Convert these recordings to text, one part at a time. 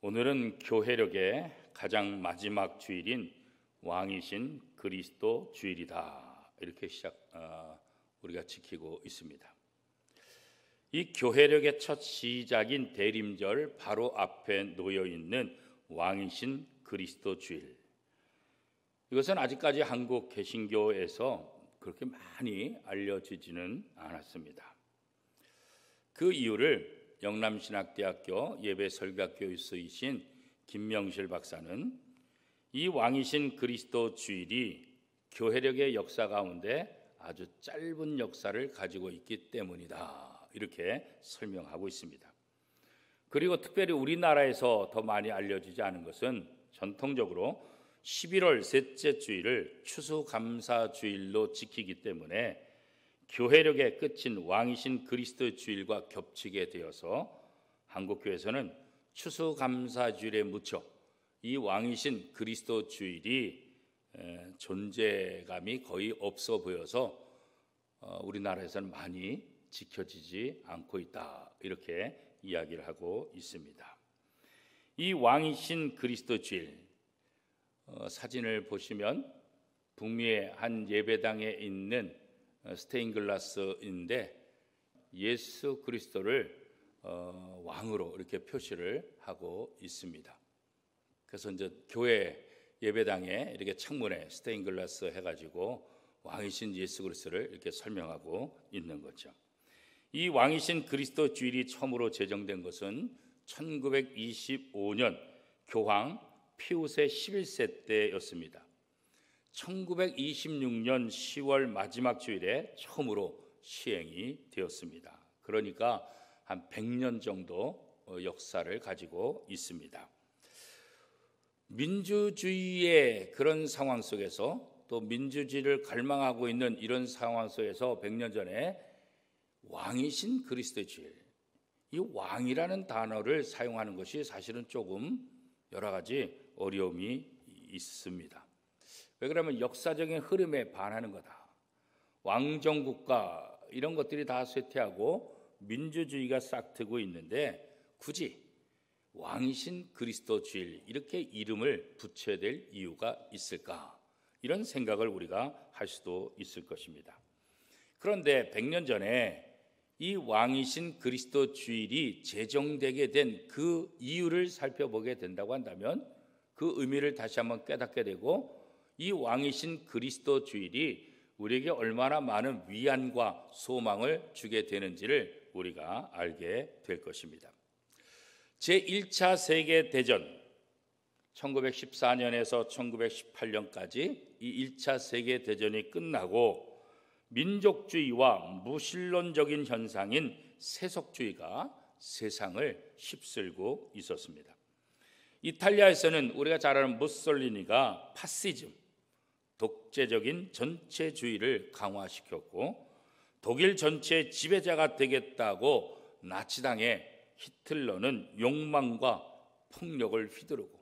오늘은 교회력의 가장 마지막 주일인 왕이신 그리스도 주일이다. 이렇게 우리가 지키고 있습니다. 이 교회력의 첫 시작인 대림절 바로 앞에 놓여 있는 왕이신 그리스도 주일. 이것은 아직까지 한국 개신교에서 그렇게 많이 알려지지는 않았습니다. 그 이유를 영남신학대학교 예배설교교수이신 김명실 박사는 이 왕이신 그리스도 주일이 교회력의 역사 가운데 아주 짧은 역사를 가지고 있기 때문이다. 이렇게 설명하고 있습니다. 그리고 특별히 우리나라에서 더 많이 알려지지 않은 것은 전통적으로 11월 셋째 주일을 추수감사주일로 지키기 때문에 교회력의 끝인 왕이신 그리스도 주일과 겹치게 되어서 한국교회에서는 추수감사주일에 묻혀 이 왕이신 그리스도 주일이 존재감이 거의 없어 보여서 우리나라에서는 많이 지켜지지 않고 있다. 이렇게 이야기를 하고 있습니다. 이 왕이신 그리스도 주일 사진을 보시면 북미의 한 예배당에 있는 스테인글라스인데 예수 그리스도를 왕으로 이렇게 표시를 하고 있습니다. 그래서 이제 교회 예배당에 이렇게 창문에 스테인글라스 해가지고 왕이신 예수 그리스도를 이렇게 설명하고 있는 거죠. 이 왕이신 그리스도 주일이 처음으로 제정된 것은 1925년 교황 피우세 11세 때였습니다. 1926년 10월 마지막 주일에 처음으로 시행이 되었습니다. 그러니까 한 100년 정도 역사를 가지고 있습니다. 민주주의의 그런 상황 속에서 또 민주주의를 갈망하고 있는 이런 상황 속에서 100년 전에 왕이신 그리스도의 주일, 이 왕이라는 단어를 사용하는 것이 사실은 조금 여러 가지 어려움이 있습니다. 왜 그러면 역사적인 흐름에 반하는 거다. 왕정국가 이런 것들이 다 쇠퇴하고 민주주의가 싹트고 있는데 굳이 왕이신 그리스도 주일 이렇게 이름을 붙여야 될 이유가 있을까? 이런 생각을 우리가 할 수도 있을 것입니다. 그런데 100년 전에 이 왕이신 그리스도 주일이 제정되게 된 그 이유를 살펴보게 된다고 한다면 그 의미를 다시 한번 깨닫게 되고 이 왕이신 그리스도 주일이 우리에게 얼마나 많은 위안과 소망을 주게 되는지를 우리가 알게 될 것입니다. 제1차 세계대전 1914년에서 1918년까지 이 1차 세계대전이 끝나고 민족주의와 무신론적인 현상인 세속주의가 세상을 휩쓸고 있었습니다. 이탈리아에서는 우리가 잘 아는 무솔리니가 파시즘, 독재적인 전체주의를 강화시켰고 독일 전체의 지배자가 되겠다고 나치당의 히틀러는 욕망과 폭력을 휘두르고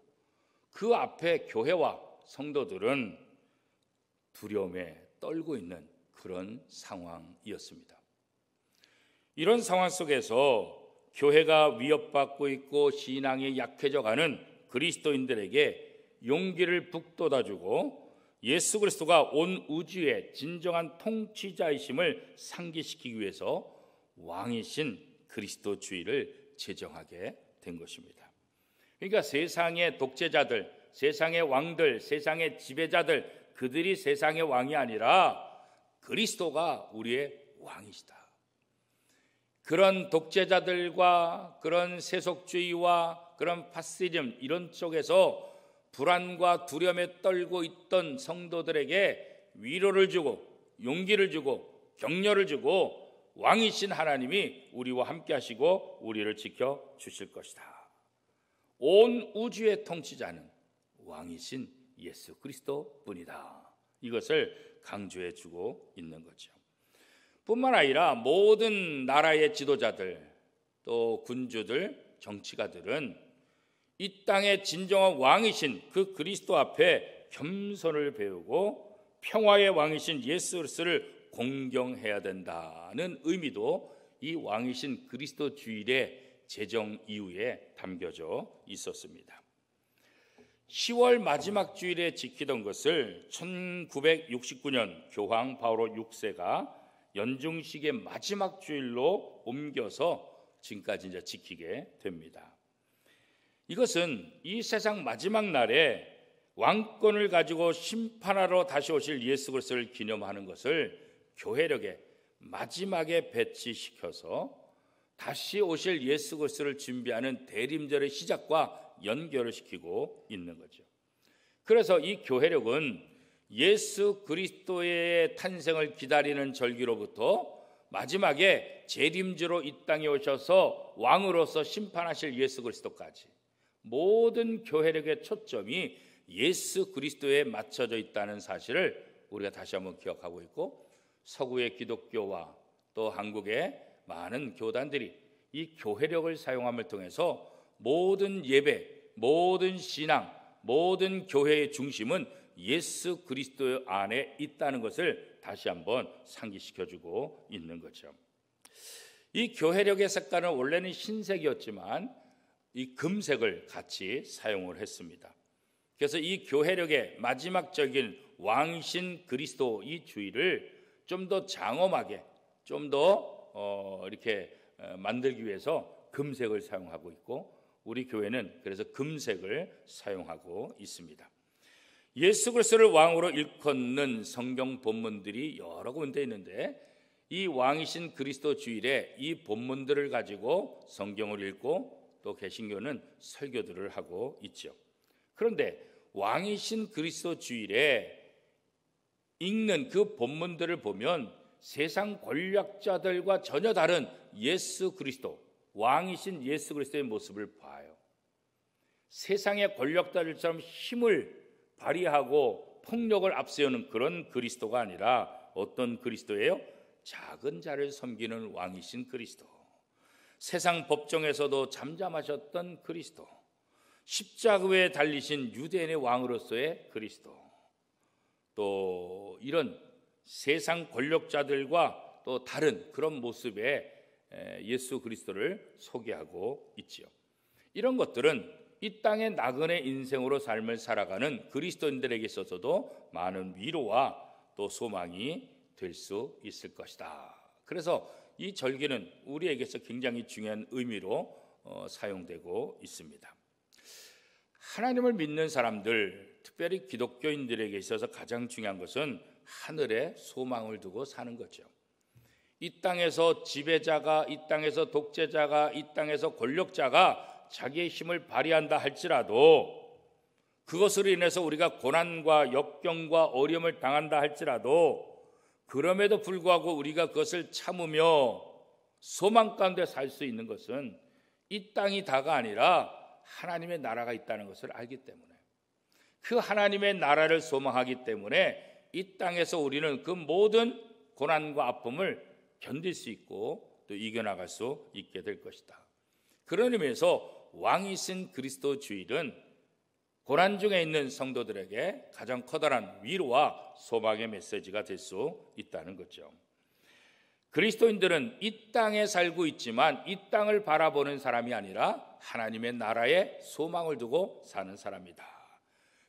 그 앞에 교회와 성도들은 두려움에 떨고 있는 그런 상황이었습니다. 이런 상황 속에서 교회가 위협받고 있고 신앙이 약해져가는 그리스도인들에게 용기를 북돋아주고 예수 그리스도가 온 우주의 진정한 통치자이심을 상기시키기 위해서 왕이신 그리스도 주일을 제정하게 된 것입니다. 그러니까 세상의 독재자들, 세상의 왕들, 세상의 지배자들 그들이 세상의 왕이 아니라 그리스도가 우리의 왕이시다. 그런 독재자들과 그런 세속주의와 그런 파시즘 이런 쪽에서 불안과 두려움에 떨고 있던 성도들에게 위로를 주고 용기를 주고 격려를 주고 왕이신 하나님이 우리와 함께 하시고 우리를 지켜주실 것이다. 온 우주의 통치자는 왕이신 예수 그리스도뿐이다. 이것을 강조해 주고 있는 거죠. 뿐만 아니라 모든 나라의 지도자들 또 군주들 정치가들은 이 땅의 진정한 왕이신 그 그리스도 앞에 겸손을 배우고 평화의 왕이신 예수 그리스도를 공경해야 된다는 의미도 이 왕이신 그리스도 주일에 제정 이유에 담겨져 있었습니다. 10월 마지막 주일에 지키던 것을 1969년 교황 바오로 6세가 연중식의 마지막 주일로 옮겨서 지금까지 이제 지키게 됩니다. 이것은 이 세상 마지막 날에 왕권을 가지고 심판하러 다시 오실 예수 그리스도를 기념하는 것을 교회력에 마지막에 배치시켜서 다시 오실 예수 그리스도를 준비하는 대림절의 시작과 연결을 시키고 있는 거죠. 그래서 이 교회력은 예수 그리스도의 탄생을 기다리는 절기로부터 마지막에 재림주로 이 땅에 오셔서 왕으로서 심판하실 예수 그리스도까지 모든 교회력의 초점이 예수 그리스도에 맞춰져 있다는 사실을 우리가 다시 한번 기억하고 있고, 서구의 기독교와 또 한국의 많은 교단들이 이 교회력을 사용함을 통해서 모든 예배, 모든 신앙, 모든 교회의 중심은 예수 그리스도 안에 있다는 것을 다시 한번 상기시켜주고 있는 거죠. 이 교회력의 색깔은 원래는 흰색이었지만 이 금색을 같이 사용을 했습니다. 그래서 이 교회력의 마지막적인 왕이신 그리스도 이 주의를 좀 더 장엄하게, 좀 더 이렇게 만들기 위해서 금색을 사용하고 있고, 우리 교회는 그래서 금색을 사용하고 있습니다. 예수 그리스도를 왕으로 일컫는 성경 본문들이 여러 군데 있는데, 이 왕이신 그리스도 주일에 이 본문들을 가지고 성경을 읽고 또 개신교는 설교들을 하고 있죠. 그런데 왕이신 그리스도 주일에 읽는 그 본문들을 보면 세상 권력자들과 전혀 다른 예수 그리스도, 왕이신 예수 그리스도의 모습을 봐요. 세상의 권력자들처럼 힘을 발휘하고 폭력을 앞세우는 그런 그리스도가 아니라 어떤 그리스도예요? 작은 자를 섬기는 왕이신 그리스도, 세상 법정에서도 잠잠하셨던 그리스도, 십자가에 달리신 유대인의 왕으로서의 그리스도, 또 이런 세상 권력자들과 또 다른 그런 모습의 예수 그리스도를 소개하고 있지요. 이런 것들은 이 땅의 나그네 인생으로 삶을 살아가는 그리스도인들에게 있어서도 많은 위로와 또 소망이 될 수 있을 것이다. 그래서 이 절기는 우리에게서 굉장히 중요한 의미로 사용되고 있습니다. 하나님을 믿는 사람들, 특별히 기독교인들에게 있어서 가장 중요한 것은 하늘에 소망을 두고 사는 거죠. 이 땅에서 지배자가, 이 땅에서 독재자가, 이 땅에서 권력자가 자기의 힘을 발휘한다 할지라도, 그것으로 인해서 우리가 고난과 역경과 어려움을 당한다 할지라도, 그럼에도 불구하고 우리가 그것을 참으며 소망 가운데 살 수 있는 것은 이 땅이 다가 아니라 하나님의 나라가 있다는 것을 알기 때문에, 그 하나님의 나라를 소망하기 때문에 이 땅에서 우리는 그 모든 고난과 아픔을 견딜 수 있고 또 이겨나갈 수 있게 될 것이다. 그런 의미에서 왕이신 그리스도 주일은 고난 중에 있는 성도들에게 가장 커다란 위로와 소망의 메시지가 될 수 있다는 거죠. 그리스도인들은 이 땅에 살고 있지만 이 땅을 바라보는 사람이 아니라 하나님의 나라에 소망을 두고 사는 사람이다.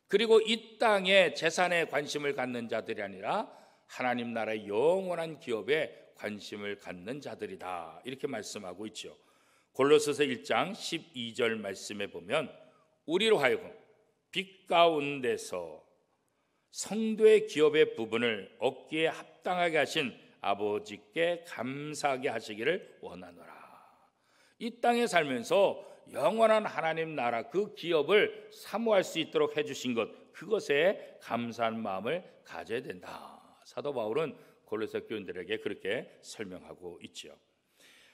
그리고 이 땅의 재산에 관심을 갖는 자들이 아니라 하나님 나라의 영원한 기업에 관심을 갖는 자들이다. 이렇게 말씀하고 있죠. 골로새서 1장 12절 말씀에 보면, 우리로 하여금 빛 가운데서 성도의 기업의 부분을 얻기에 합당하게 하신 아버지께 감사하게 하시기를 원하노라. 이 땅에 살면서 영원한 하나님 나라 그 기업을 사모할 수 있도록 해주신 것, 그것에 감사한 마음을 가져야 된다. 사도 바울은 골로새 교인들에게 그렇게 설명하고 있죠.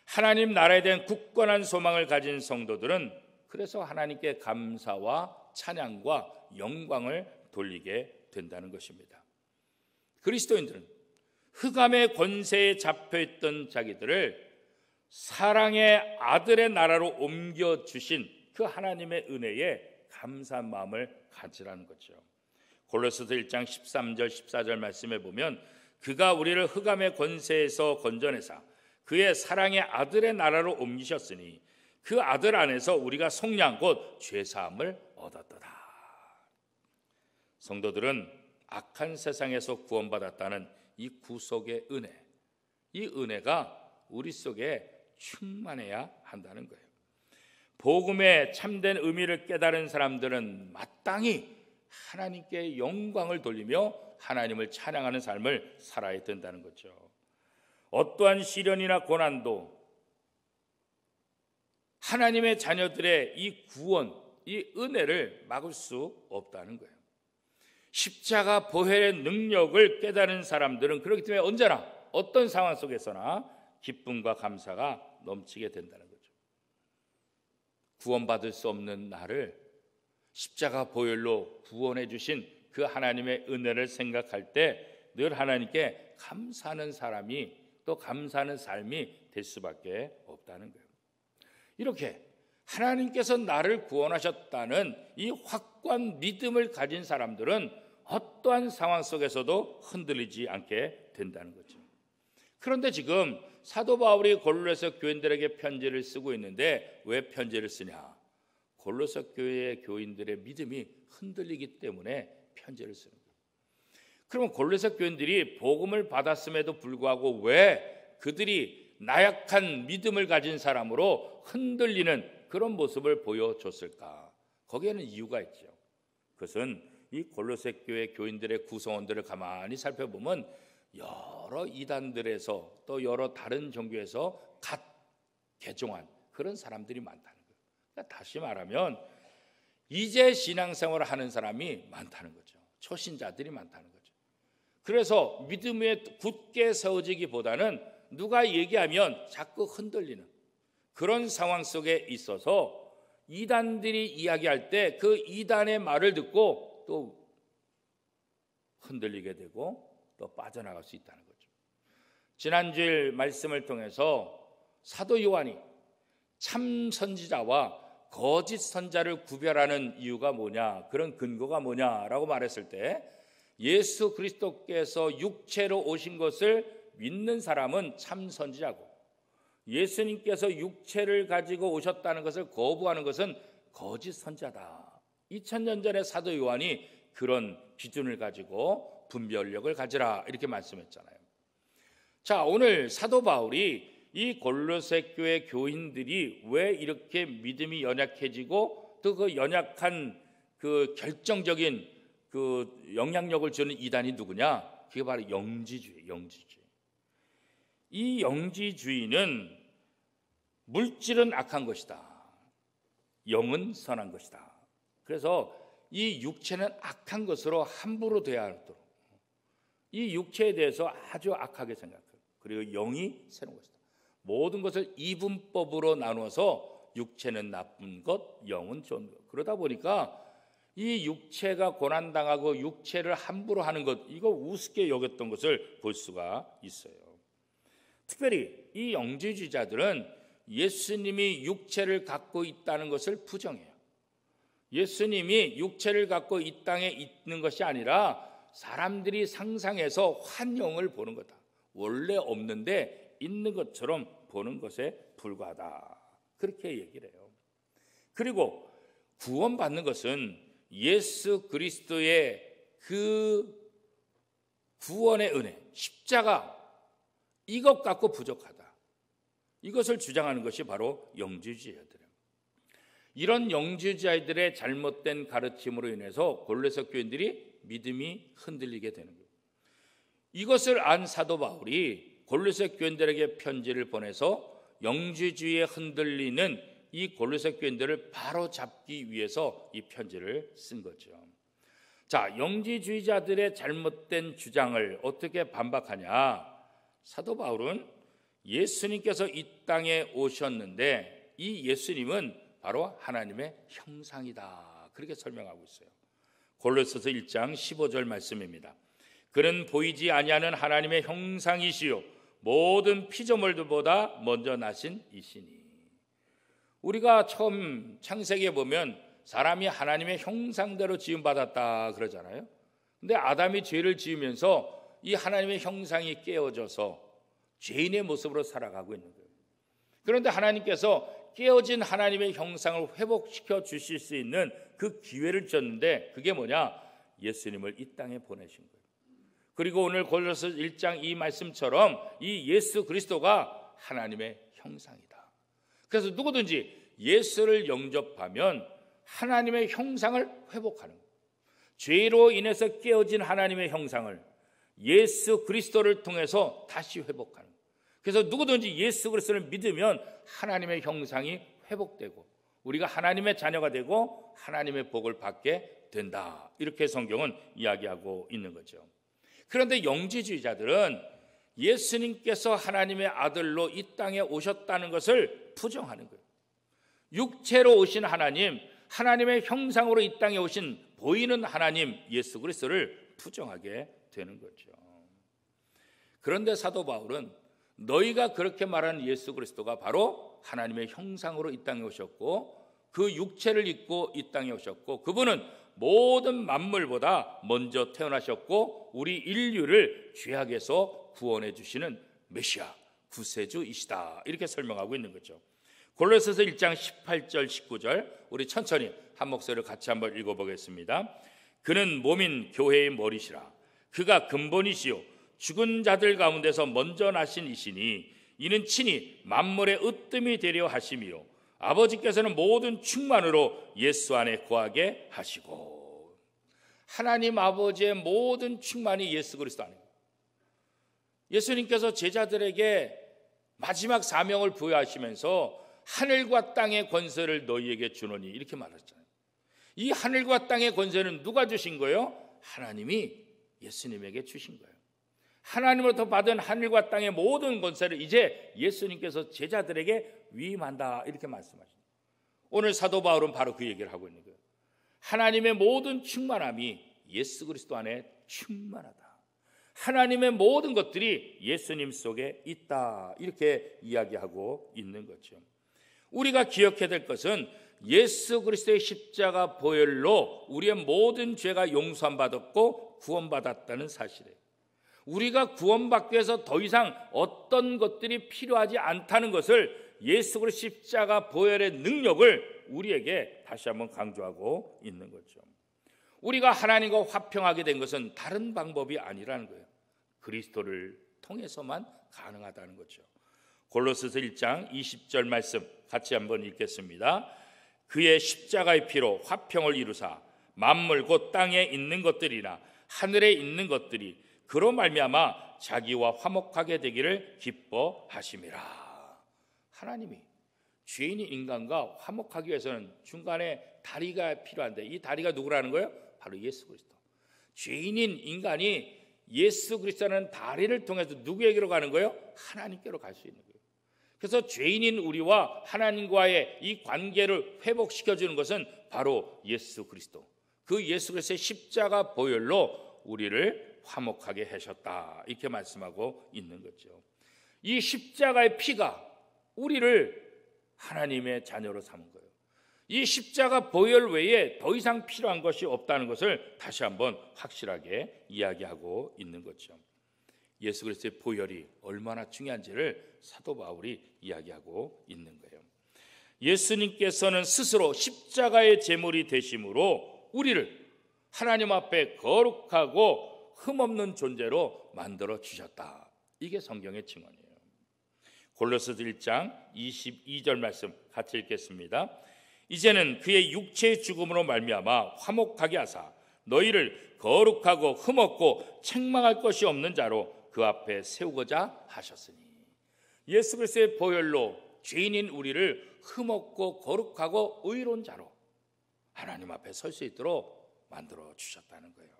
하나님 나라에 대한 굳건한 소망을 가진 성도들은 그래서 하나님께 감사와 찬양과 영광을 돌리게 된다는 것입니다. 그리스도인들은 흑암의 권세에 잡혀있던 자기들을 사랑의 아들의 나라로 옮겨주신 그 하나님의 은혜에 감사한 마음을 가지라는 거죠. 골로새서 1장 13절 14절 말씀에 보면, 그가 우리를 흑암의 권세에서 건져내사 그의 사랑의 아들의 나라로 옮기셨으니 그 아들 안에서 우리가 속량 곧 죄사함을 얻었도다. 성도들은 악한 세상에서 구원받았다는 이 구속의 은혜, 이 은혜가 우리 속에 충만해야 한다는 거예요. 복음의 참된 의미를 깨달은 사람들은 마땅히 하나님께 영광을 돌리며 하나님을 찬양하는 삶을 살아야 된다는 거죠. 어떠한 시련이나 고난도 하나님의 자녀들의 이 구원, 이 은혜를 막을 수 없다는 거예요. 십자가 보혈의 능력을 깨달은 사람들은 그렇기 때문에 언제나 어떤 상황 속에서나 기쁨과 감사가 넘치게 된다는 거죠. 구원받을 수 없는 나를 십자가 보혈로 구원해 주신 그 하나님의 은혜를 생각할 때 늘 하나님께 감사하는 사람이 또 감사하는 삶이 될 수밖에 없다는 거예요. 이렇게 하나님께서 나를 구원하셨다는 이 확고한 믿음을 가진 사람들은 어떠한 상황 속에서도 흔들리지 않게 된다는 거죠. 그런데 지금 사도 바울이 골로새 교인들에게 편지를 쓰고 있는데 왜 편지를 쓰냐? 골로새 교회의 교인들의 믿음이 흔들리기 때문에 편지를 쓰는 거예요. 그러면 골로새 교인들이 복음을 받았음에도 불구하고 왜 그들이 나약한 믿음을 가진 사람으로 흔들리는 그런 모습을 보여줬을까? 거기에는 이유가 있죠. 그것은 이 골로새 교회 교인들의 구성원들을 가만히 살펴보면 여러 이단들에서 또 여러 다른 종교에서 갓 개종한 그런 사람들이 많다는 거예요. 그러니까 다시 말하면 이제 신앙생활을 하는 사람이 많다는 거죠. 초신자들이 많다는 거죠. 그래서 믿음에 굳게 세워지기보다는 누가 얘기하면 자꾸 흔들리는 그런 상황 속에 있어서 이단들이 이야기할 때 그 이단의 말을 듣고 또 흔들리게 되고 또 빠져나갈 수 있다는 거죠. 지난주일 말씀을 통해서 사도 요한이 참 선지자와 거짓 선자를 구별하는 이유가 뭐냐, 그런 근거가 뭐냐라고 말했을 때 예수 그리스도께서 육체로 오신 것을 믿는 사람은 참 선지자고 예수님께서 육체를 가지고 오셨다는 것을 거부하는 것은 거짓 선자다. 2000년 전에 사도 요한이 그런 기준을 가지고 분별력을 가지라 이렇게 말씀했잖아요. 자, 오늘 사도 바울이 이 골로새 교회 교인들이 왜 이렇게 믿음이 연약해지고 또 그 연약한 그 결정적인 그 영향력을 주는 이단이 누구냐? 그게 바로 영지주의, 영지주의. 이 영지주의는 물질은 악한 것이다. 영은 선한 것이다. 그래서 이 육체는 악한 것으로 함부로 대하도록 이 육체에 대해서 아주 악하게 생각해요. 그리고 영이 새로운 것이다. 모든 것을 이분법으로 나누어서 육체는 나쁜 것, 영은 좋은 것. 그러다 보니까 이 육체가 고난당하고 육체를 함부로 하는 것, 이거 우습게 여겼던 것을 볼 수가 있어요. 특별히 이 영지주의자들은 예수님이 육체를 갖고 있다는 것을 부정해요. 예수님이 육체를 갖고 이 땅에 있는 것이 아니라 사람들이 상상해서 환영을 보는 거다. 원래 없는데 있는 것처럼 보는 것에 불과하다. 그렇게 얘기를 해요. 그리고 구원받는 것은 예수 그리스도의 그 구원의 은혜, 십자가 이것 갖고 부족하다. 이것을 주장하는 것이 바로 영지주의자들이에요. 이런 영지주의자들의 잘못된 가르침으로 인해서 골로새 교인들이 믿음이 흔들리게 되는 거예요. 이것을 안 사도 바울이 골로새 교인들에게 편지를 보내서 영지주의에 흔들리는 이 골로새 교인들을 바로 잡기 위해서 이 편지를 쓴 거죠. 자, 영지주의자들의 잘못된 주장을 어떻게 반박하냐? 사도 바울은 예수님께서 이 땅에 오셨는데 이 예수님은 바로 하나님의 형상이다. 그렇게 설명하고 있어요. 골로새서 1장 15절 말씀입니다. 그는 보이지 아니하는 하나님의 형상이시요 모든 피조물들보다 먼저 나신 이시니. 우리가 처음 창세기에 보면 사람이 하나님의 형상대로 지음받았다 그러잖아요. 근데 아담이 죄를 지으면서 이 하나님의 형상이 깨어져서 죄인의 모습으로 살아가고 있는 거예요. 그런데 하나님께서 깨어진 하나님의 형상을 회복시켜 주실 수 있는 그 기회를 줬는데 그게 뭐냐? 예수님을 이 땅에 보내신 거예요. 그리고 오늘 골로새서 1장 이 말씀처럼 이 예수 그리스도가 하나님의 형상이다. 그래서 누구든지 예수를 영접하면 하나님의 형상을 회복하는 거예요. 죄로 인해서 깨어진 하나님의 형상을 예수 그리스도를 통해서 다시 회복하는 거예요. 그래서 누구든지 예수 그리스도를 믿으면 하나님의 형상이 회복되고 우리가 하나님의 자녀가 되고 하나님의 복을 받게 된다. 이렇게 성경은 이야기하고 있는 거죠. 그런데 영지주의자들은 예수님께서 하나님의 아들로 이 땅에 오셨다는 것을 부정하는 거예요. 육체로 오신 하나님, 하나님의 형상으로 이 땅에 오신 보이는 하나님 예수 그리스도를 부정하게 되는 거죠. 그런데 사도 바울은 너희가 그렇게 말하는 예수 그리스도가 바로 하나님의 형상으로 이 땅에 오셨고 그 육체를 입고 이 땅에 오셨고 그분은 모든 만물보다 먼저 태어나셨고 우리 인류를 죄악에서 구원해 주시는 메시아 구세주이시다. 이렇게 설명하고 있는 거죠. 골로새서 1장 18절 19절 우리 천천히 한 목소리를 같이 한번 읽어보겠습니다. 그는 몸인 교회의 머리시라. 그가 근본이시요 죽은 자들 가운데서 먼저 나신 이시니 이는 친히 만물의 으뜸이 되려 하심이요 아버지께서는 모든 충만으로 예수 안에 거하게 하시고 하나님 아버지의 모든 충만이 예수 그리스도 안에 예수님께서 제자들에게 마지막 사명을 부여하시면서 하늘과 땅의 권세를 너희에게 주노니 이렇게 말했잖아요. 이 하늘과 땅의 권세는 누가 주신 거예요? 하나님이 예수님에게 주신 거예요. 하나님으로부터 받은 하늘과 땅의 모든 권세를 이제 예수님께서 제자들에게 위임한다 이렇게 말씀하십니다. 오늘 사도 바울은 바로 그 얘기를 하고 있는 거예요. 하나님의 모든 충만함이 예수 그리스도 안에 충만하다. 하나님의 모든 것들이 예수님 속에 있다 이렇게 이야기하고 있는 거죠. 우리가 기억해야 될 것은 예수 그리스도의 십자가 보혈로 우리의 모든 죄가 용서받았고 구원받았다는 사실이에요. 우리가 구원받기 위해서 더 이상 어떤 것들이 필요하지 않다는 것을 예수 그리스도 십자가 보혈의 능력을 우리에게 다시 한번 강조하고 있는 거죠. 우리가 하나님과 화평하게 된 것은 다른 방법이 아니라는 거예요. 그리스도를 통해서만 가능하다는 거죠. 골로새서 1장 20절 말씀 같이 한번 읽겠습니다. 그의 십자가의 피로 화평을 이루사 만물 곧 땅에 있는 것들이나 하늘에 있는 것들이 그로 말미암아 자기와 화목하게 되기를 기뻐하심이라. 하나님이 죄인인 인간과 화목하기 위해서는 중간에 다리가 필요한데 이 다리가 누구라는 거예요? 바로 예수 그리스도. 죄인인 인간이 예수 그리스도라는 다리를 통해서 누구에게로 가는 거예요? 하나님께로 갈 수 있는 거예요. 그래서 죄인인 우리와 하나님과의 이 관계를 회복시켜주는 것은 바로 예수 그리스도. 그 예수 그리스도의 십자가 보혈로 우리를 화목하게 하셨다 이렇게 말씀하고 있는 거죠. 이 십자가의 피가 우리를 하나님의 자녀로 삼은 거예요. 이 십자가 보혈 외에 더 이상 필요한 것이 없다는 것을 다시 한번 확실하게 이야기하고 있는 거죠. 예수 그리스도의 보혈이 얼마나 중요한지를 사도 바울이 이야기하고 있는 거예요. 예수님께서는 스스로 십자가의 제물이 되심으로 우리를 하나님 앞에 거룩하고 흠없는 존재로 만들어 주셨다. 이게 성경의 증언이에요. 골로새서 1장 22절 말씀 같이 읽겠습니다. 이제는 그의 육체의 죽음으로 말미암아 화목하게 하사 너희를 거룩하고 흠없고 책망할 것이 없는 자로 그 앞에 세우고자 하셨으니 예수 그리스도의 보혈로 죄인인 우리를 흠없고 거룩하고 의로운 자로 하나님 앞에 설 수 있도록 만들어 주셨다는 거예요.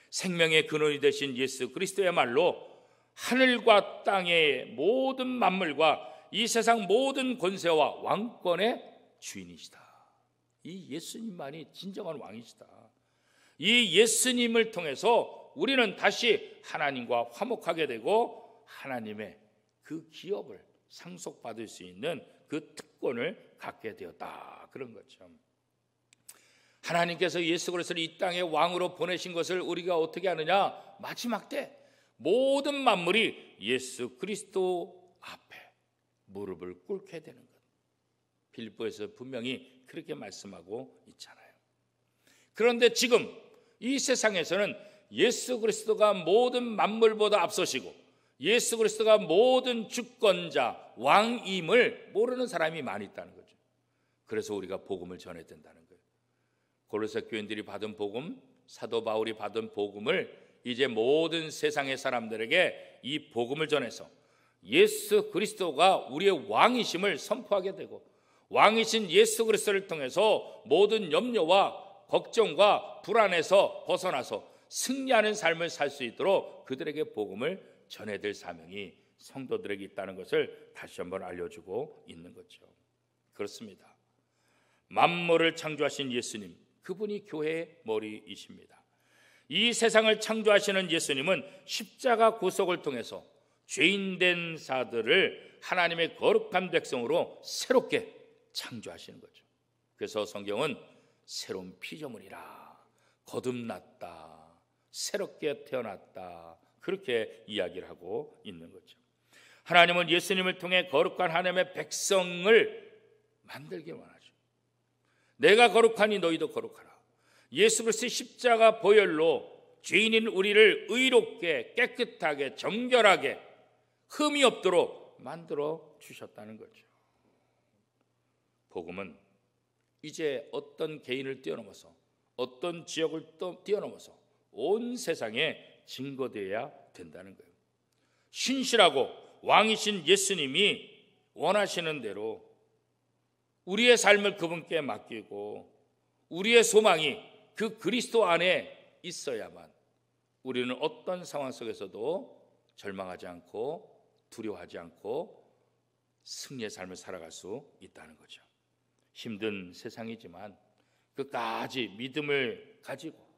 생명의 근원이 되신 예수 그리스도야말로 하늘과 땅의 모든 만물과 이 세상 모든 권세와 왕권의 주인이시다. 이 예수님만이 진정한 왕이시다. 이 예수님을 통해서 우리는 다시 하나님과 화목하게 되고 하나님의 그 기업을 상속받을 수 있는 그 특권을 갖게 되었다. 그런 거죠. 하나님께서 예수 그리스도를 이 땅에 왕으로 보내신 것을 우리가 어떻게 하느냐? 마지막 때 모든 만물이 예수 그리스도 앞에 무릎을 꿇게 되는 것. 빌립보에서 분명히 그렇게 말씀하고 있잖아요. 그런데 지금 이 세상에서는 예수 그리스도가 모든 만물보다 앞서시고 예수 그리스도가 모든 주권자, 왕임을 모르는 사람이 많이 있다는 거죠. 그래서 우리가 복음을 전해야 된다는 거예요. 골로새 교인들이 받은 복음, 사도 바울이 받은 복음을 이제 모든 세상의 사람들에게 이 복음을 전해서 예수 그리스도가 우리의 왕이심을 선포하게 되고 왕이신 예수 그리스도를 통해서 모든 염려와 걱정과 불안에서 벗어나서 승리하는 삶을 살 수 있도록 그들에게 복음을 전해야 될 사명이 성도들에게 있다는 것을 다시 한번 알려주고 있는 거죠. 그렇습니다. 만물을 창조하신 예수님, 그분이 교회의 머리이십니다. 이 세상을 창조하시는 예수님은 십자가 구속을 통해서 죄인된 자들을 하나님의 거룩한 백성으로 새롭게 창조하시는 거죠. 그래서 성경은 새로운 피조물이라, 거듭났다, 새롭게 태어났다, 그렇게 이야기를 하고 있는 거죠. 하나님은 예수님을 통해 거룩한 하나님의 백성을 만들길 원하죠. 내가 거룩하니 너희도 거룩하라. 예수 그리스도의 십자가 보혈로 죄인인 우리를 의롭게, 깨끗하게, 정결하게, 흠이 없도록 만들어 주셨다는 거죠. 복음은 이제 어떤 개인을 뛰어넘어서 어떤 지역을 뛰어넘어서 온 세상에 증거되어야 된다는 거예요. 신실하고 왕이신 예수님이 원하시는 대로 우리의 삶을 그분께 맡기고 우리의 소망이 그 그리스도 안에 있어야만 우리는 어떤 상황 속에서도 절망하지 않고 두려워하지 않고 승리의 삶을 살아갈 수 있다는 거죠. 힘든 세상이지만 끝까지 믿음을 가지고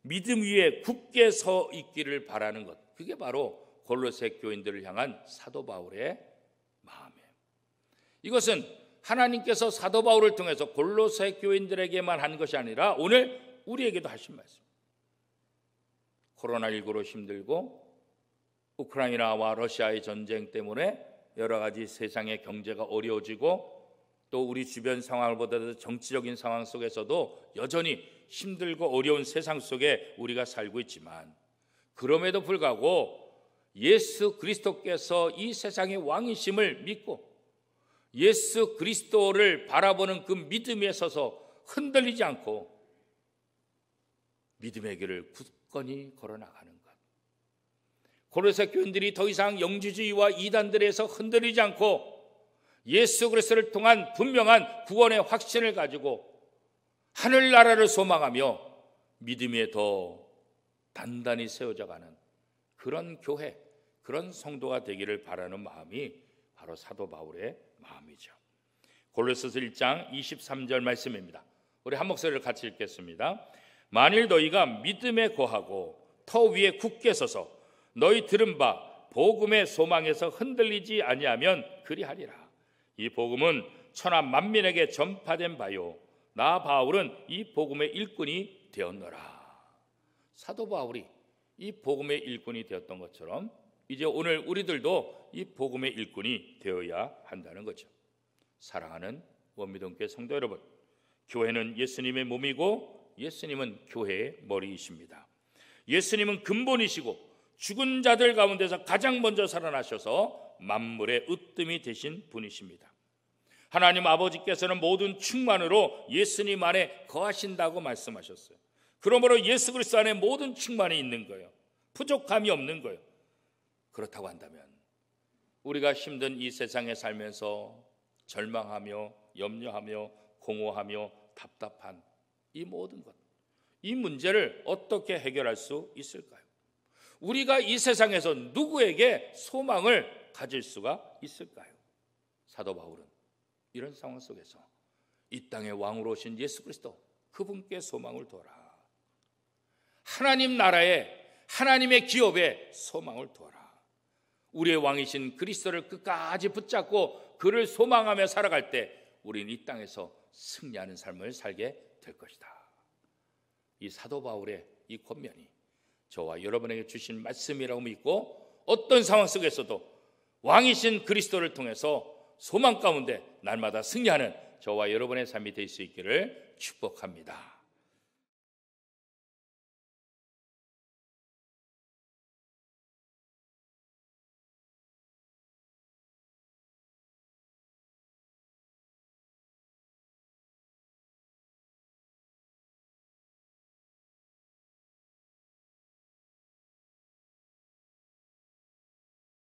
믿음 위에 굳게 서 있기를 바라는 것, 그게 바로 골로새 교인들을 향한 사도 바울의 마음이에요. 이것은 하나님께서 사도 바울을 통해서 골로새 교인들에게만 한 것이 아니라 오늘 우리에게도 하신 말씀. 코로나19로 힘들고 우크라이나와 러시아의 전쟁 때문에 여러 가지 세상의 경제가 어려워지고 또 우리 주변 상황을 보더라도 정치적인 상황 속에서도 여전히 힘들고 어려운 세상 속에 우리가 살고 있지만 그럼에도 불구하고 예수 그리스도께서 이 세상의 왕이심을 믿고 예수 그리스도를 바라보는 그 믿음에 서서 흔들리지 않고 믿음의 길을 굳건히 걸어나가는 것. 고로새 교인들이 더 이상 영주주의와 이단들에서 흔들리지 않고 예수 그리스도를 통한 분명한 구원의 확신을 가지고 하늘나라를 소망하며 믿음에 더 단단히 세워져가는 그런 교회, 그런 성도가 되기를 바라는 마음이 바로 사도 바울의 마음이죠. 골로새서 1장 23절 말씀입니다. 우리 한 목소리를 같이 읽겠습니다. 만일 너희가 믿음에 거하고 터 위에 굳게 서서 너희 들은 바 복음의 소망에서 흔들리지 아니하면 그리하리라. 이 복음은 천하 만민에게 전파된 바요 나 바울은 이 복음의 일꾼이 되었노라. 사도 바울이 이 복음의 일꾼이 되었던 것처럼 이제 오늘 우리들도 이 복음의 일꾼이 되어야 한다는 거죠. 사랑하는 원미동교회 성도 여러분, 교회는 예수님의 몸이고 예수님은 교회의 머리이십니다. 예수님은 근본이시고 죽은 자들 가운데서 가장 먼저 살아나셔서 만물의 으뜸이 되신 분이십니다. 하나님 아버지께서는 모든 충만으로 예수님 안에 거하신다고 말씀하셨어요. 그러므로 예수 그리스도 안에 모든 충만이 있는 거예요. 부족함이 없는 거예요. 그렇다고 한다면 우리가 힘든 이 세상에 살면서 절망하며 염려하며 공허하며 답답한 이 모든 것, 이 문제를 어떻게 해결할 수 있을까요? 우리가 이 세상에서 누구에게 소망을 가질 수가 있을까요? 사도 바울은 이런 상황 속에서 이 땅의 왕으로 오신 예수 그리스도 그분께 소망을 둬라. 하나님 나라에 하나님의 기업에 소망을 둬라. 우리의 왕이신 그리스도를 끝까지 붙잡고 그를 소망하며 살아갈 때 우리는 이 땅에서 승리하는 삶을 살게 될 것이다. 이 사도 바울의 이 권면이 저와 여러분에게 주신 말씀이라고 믿고 어떤 상황 속에서도 왕이신 그리스도를 통해서 소망 가운데 날마다 승리하는 저와 여러분의 삶이 될 수 있기를 축복합니다.